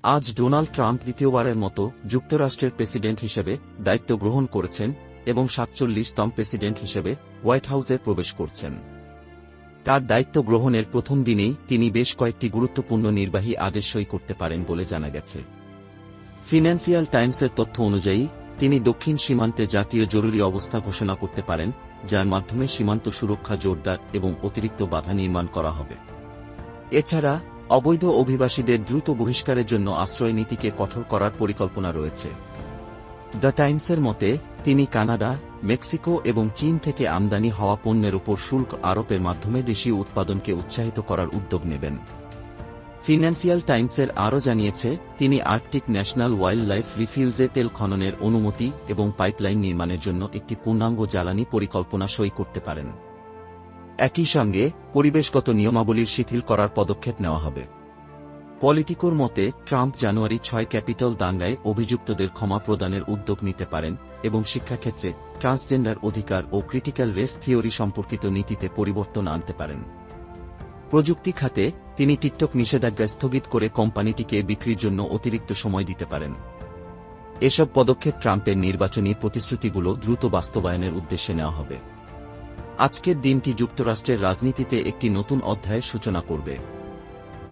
আজ Donald Trump দ্বিতীয়বারের মতো যুক্তরাষ্ট্রের প্রেসিডেন্ট হিসেবে দায়িত্ব গ্রহণ করেছেন এবং ৪৭তম প্রেসিডেন্ট হিসেবে হোয়াইট হাউসে প্রবেশ করছেন। তার দায়িত্ব গ্রহণের প্রথম দিনেই তিনি বেশ কয়েকটি গুরুত্বপূর্ণ নির্বাহী আদেশ সই করতে পারেন বলে জানা গেছে। ফিন্যান্সিয়াল টাইমসের তথ্য অনুযায়ী তিনি দক্ষিণ সীমান্তে জাতীয় জরুরি অবস্থা ঘোষণা করতে পারেন, যার মাধ্যমে সীমান্ত সুরক্ষা জোরদার এবং অতিরিক্ত বাধা নির্মাণ করা হবে। এছাড়া অবৈধ অভিবাসীদের দ্রুত বহিষ্কারের জন্য আশ্রয় নীতিকে কঠোর করার পরিকল্পনা রয়েছে। দ্য টাইমসের মতে তিনি কানাডা, মেক্সিকো এবং চীন থেকে আমদানি হওয়া পণ্যের উপর শুল্ক আরোপের মাধ্যমে দেশীয় উৎপাদনকে উৎসাহিত করার উদ্যোগ নেবেন। ফিন্যান্সিয়াল টাইমসের আরও জানিয়েছে তিনি আর্কটিক ন্যাশনাল ওয়াইল্ড লাইফ রিফিউজে তেল খননের অনুমতি এবং পাইপলাইন নির্মাণের জন্য একটি পূর্ণাঙ্গ জ্বালানি পরিকল্পনা সই করতে পারেন। একই সঙ্গে পরিবেশগত নিয়মাবলীর শিথিল করার পদক্ষেপ নেওয়া হবে। পলিটিকোর মতে ট্রাম্প জানুয়ারি ৬ ক্যাপিটল দাঙ্গায় অভিযুক্তদের ক্ষমা প্রদানের উদ্যোগ নিতে পারেন এবং শিক্ষাক্ষেত্রে ট্রান্সজেন্ডার অধিকার ও ক্রিটিক্যাল রেস থিওরি সম্পর্কিত নীতিতে পরিবর্তন আনতে পারেন। প্রযুক্তি খাতে তিনি টিকটক নিষেধাজ্ঞা স্থগিত করে কোম্পানিটিকে বিক্রির জন্য অতিরিক্ত সময় দিতে পারেন। এসব পদক্ষেপ ট্রাম্পের নির্বাচনী প্রতিশ্রুতিগুলো দ্রুত বাস্তবায়নের উদ্দেশ্যে নেওয়া হবে। আজকের দিনটি যুক্তরাষ্ট্রের রাজনীতিতে একটি নতুন অধ্যায়ের সূচনা করবে।